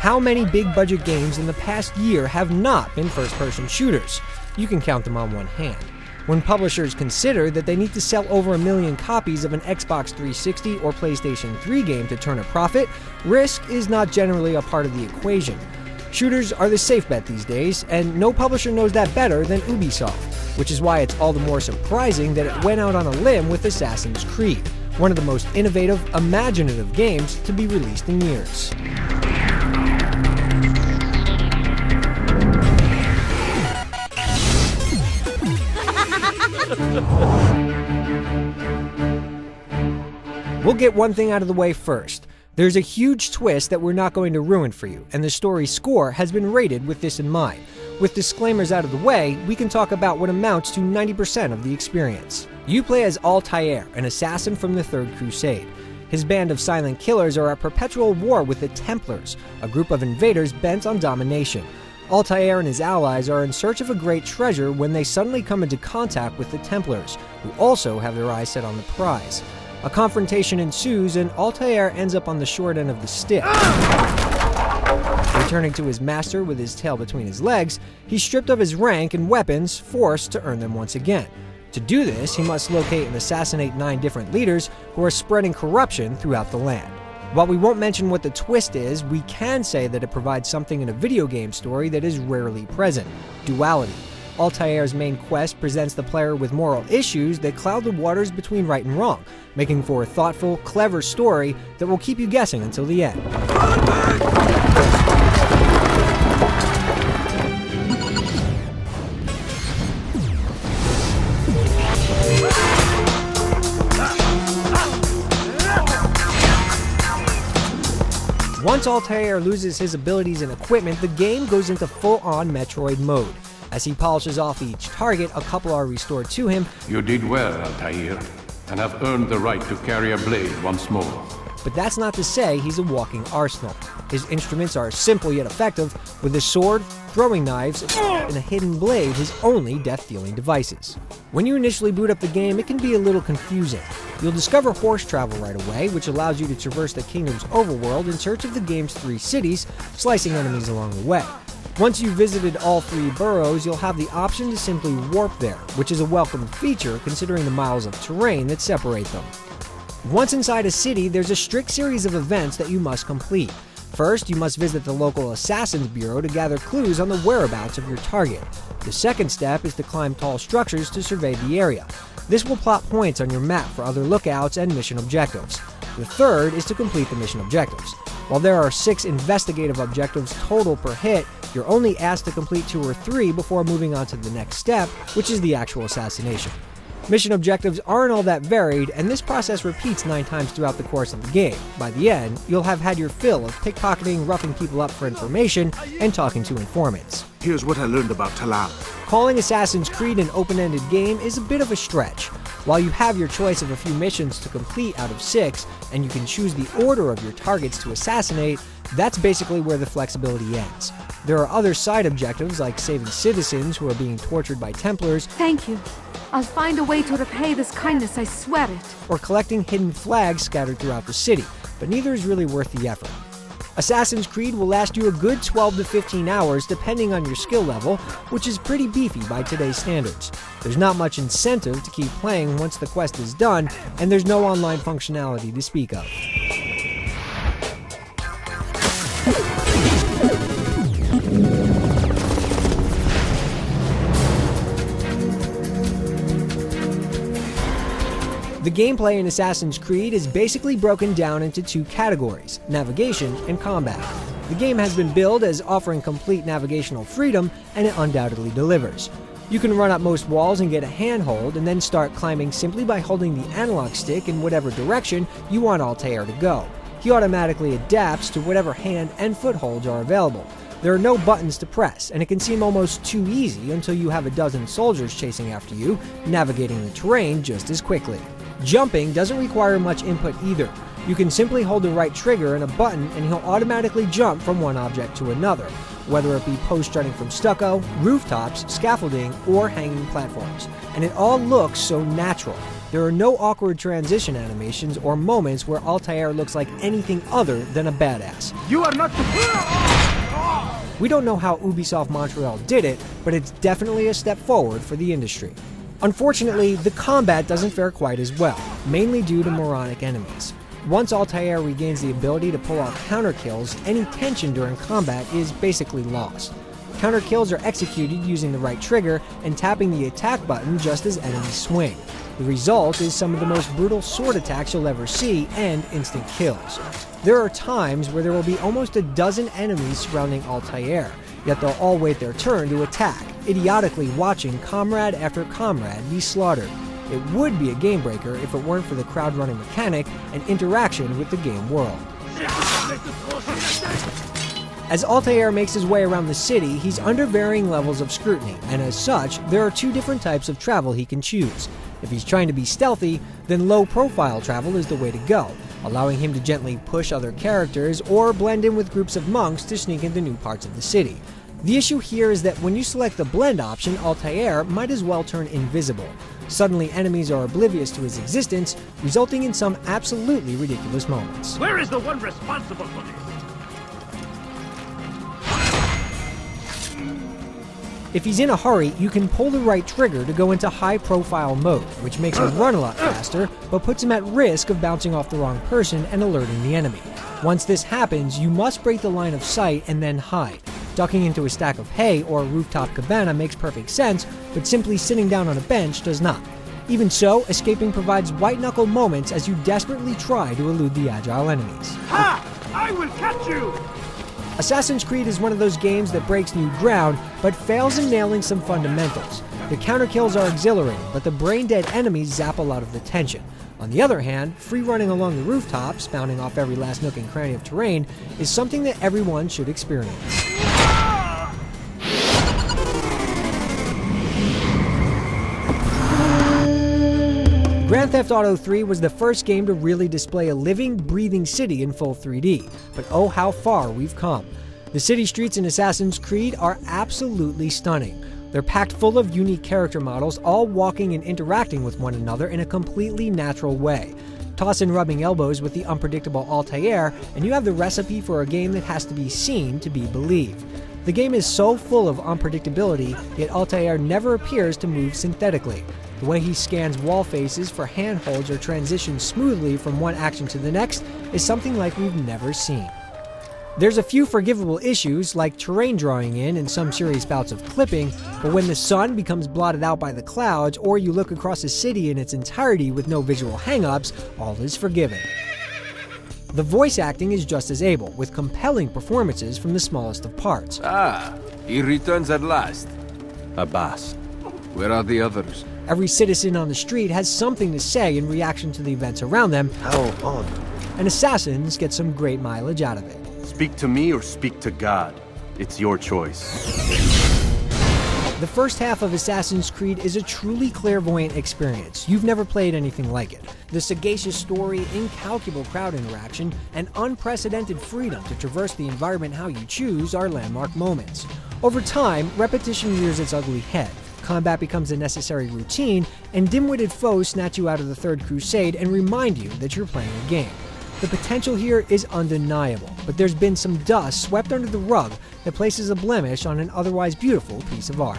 How many big-budget games in the past year have not been first-person shooters? You can count them on one hand. When publishers consider that they need to sell over 1 million copies of an Xbox 360 or PlayStation 3 game to turn a profit, risk is not generally a part of the equation. Shooters are the safe bet these days, and no publisher knows that better than Ubisoft, which is why it's all the more surprising that it went out on a limb with Assassin's Creed, one of the most innovative, imaginative games to be released in years. We'll get one thing out of the way first. There's a huge twist that we're not going to ruin for you, and the story's score has been rated with this in mind. With disclaimers out of the way, we can talk about what amounts to 90% of the experience. You play as Altair, an assassin from the Third Crusade. His band of silent killers are at perpetual war with the Templars, a group of invaders bent on domination. Altair and his allies are in search of a great treasure when they suddenly come into contact with the Templars, who also have their eyes set on the prize. A confrontation ensues, and Altair ends up on the short end of the stick. Returning to his master with his tail between his legs, he's stripped of his rank and weapons, forced to earn them once again. To do this, he must locate and assassinate 9 different leaders who are spreading corruption throughout the land. While we won't mention what the twist is, we can say that it provides something in a video game story that is rarely present: duality. Altair's main quest presents the player with moral issues that cloud the waters between right and wrong, making for a thoughtful, clever story that will keep you guessing until the end. Once Altair loses his abilities and equipment, the game goes into full-on Metroid mode. As he polishes off each target, a couple are restored to him. You did well, Altair, and have earned the right to carry a blade once more. But that's not to say he's a walking arsenal. His instruments are simple yet effective, with a sword, throwing knives, and a hidden blade his only death-dealing devices. When you initially boot up the game, it can be a little confusing. You'll discover horse travel right away, which allows you to traverse the kingdom's overworld in search of the game's 3 cities, slicing enemies along the way. Once you've visited all 3 boroughs, you'll have the option to simply warp there, which is a welcome feature considering the miles of terrain that separate them. Once inside a city, there's a strict series of events that you must complete. First, you must visit the local Assassin's Bureau to gather clues on the whereabouts of your target. The second step is to climb tall structures to survey the area. This will plot points on your map for other lookouts and mission objectives. The third is to complete the mission objectives. While there are 6 investigative objectives total per hit, you're only asked to complete 2 or 3 before moving on to the next step, which is the actual assassination. Mission objectives aren't all that varied, and this process repeats 9 times throughout the course of the game. By the end, you'll have had your fill of pickpocketing, roughing people up for information, and talking to informants. Here's what I learned about Talal. Calling Assassin's Creed an open-ended game is a bit of a stretch. While you have your choice of a few missions to complete out of 6, and you can choose the order of your targets to assassinate, that's basically where the flexibility ends. There are other side objectives like saving citizens who are being tortured by Templars. Thank you. I'll find a way to repay this kindness, I swear it. Or collecting hidden flags scattered throughout the city, but neither is really worth the effort. Assassin's Creed will last you a good 12 to 15 hours depending on your skill level, which is pretty beefy by today's standards. There's not much incentive to keep playing once the quest is done, and there's no online functionality to speak of. The gameplay in Assassin's Creed is basically broken down into 2 categories: navigation and combat. The game has been billed as offering complete navigational freedom, and it undoubtedly delivers. You can run up most walls and get a handhold, and then start climbing simply by holding the analog stick in whatever direction you want Altair to go. He automatically adapts to whatever hand and footholds are available. There are no buttons to press, and it can seem almost too easy until you have a dozen soldiers chasing after you, navigating the terrain just as quickly. Jumping doesn't require much input either. You can simply hold the right trigger and a button and he'll automatically jump from one object to another, whether it be posts jutting from stucco, rooftops, scaffolding, or hanging platforms. And it all looks so natural. There are no awkward transition animations or moments where Altair looks like anything other than a badass. You are not We don't know how Ubisoft Montreal did it, but it's definitely a step forward for the industry. Unfortunately, the combat doesn't fare quite as well, mainly due to moronic enemies. Once Altair regains the ability to pull off counter kills, any tension during combat is basically lost. Counter kills are executed using the right trigger and tapping the attack button just as enemies swing. The result is some of the most brutal sword attacks you'll ever see and instant kills. There are times where there will be almost a dozen enemies surrounding Altair, yet they'll all wait their turn to attack, idiotically watching comrade after comrade be slaughtered. It would be a game breaker if it weren't for the crowd-running mechanic and interaction with the game world. As Altair makes his way around the city, he's under varying levels of scrutiny, and as such, there are two different types of travel he can choose. If he's trying to be stealthy, then low-profile travel is the way to go, allowing him to gently push other characters or blend in with groups of monks to sneak into new parts of the city. The issue here is that when you select the blend option, Altair might as well turn invisible. Suddenly, enemies are oblivious to his existence, resulting in some absolutely ridiculous moments. Where is the one responsible for this? If he's in a hurry, you can pull the right trigger to go into high-profile mode, which makes him run a lot faster, but puts him at risk of bouncing off the wrong person and alerting the enemy. Once this happens, you must break the line of sight and then hide. Ducking into a stack of hay or a rooftop cabana makes perfect sense, but simply sitting down on a bench does not. Even so, escaping provides white-knuckle moments as you desperately try to elude the agile enemies. Ha! I will catch you! Assassin's Creed is one of those games that breaks new ground, but fails in nailing some fundamentals. The counter kills are exhilarating, but the brain-dead enemies zap a lot of the tension. On the other hand, free running along the rooftops, bounding off every last nook and cranny of terrain, is something that everyone should experience. Grand Theft Auto 3 was the first game to really display a living, breathing city in full 3D, but oh how far we've come. The city streets in Assassin's Creed are absolutely stunning. They're packed full of unique character models, all walking and interacting with one another in a completely natural way. Toss in rubbing elbows with the unpredictable Altair, and you have the recipe for a game that has to be seen to be believed. The game is so full of unpredictability, yet Altair never appears to move synthetically. The way he scans wall faces for handholds or transitions smoothly from one action to the next is something like we've never seen. There's a few forgivable issues, like terrain drawing in and some serious bouts of clipping, but when the sun becomes blotted out by the clouds, or you look across a city in its entirety with no visual hang-ups, all is forgiven. The voice acting is just as able, with compelling performances from the smallest of parts. Ah, he returns at last. Abbas, where are the others? Every citizen on the street has something to say in reaction to the events around them, How odd. and assassins get some great mileage out of it. Speak to me or speak to God. It's your choice. The first half of Assassin's Creed is a truly clairvoyant experience. You've never played anything like it. The sagacious story, incalculable crowd interaction, and unprecedented freedom to traverse the environment how you choose are landmark moments. Over time, repetition rears its ugly head. Combat becomes a necessary routine, and dim-witted foes snatch you out of the Third Crusade and remind you that you're playing a game. The potential here is undeniable, but there's been some dust swept under the rug that places a blemish on an otherwise beautiful piece of art.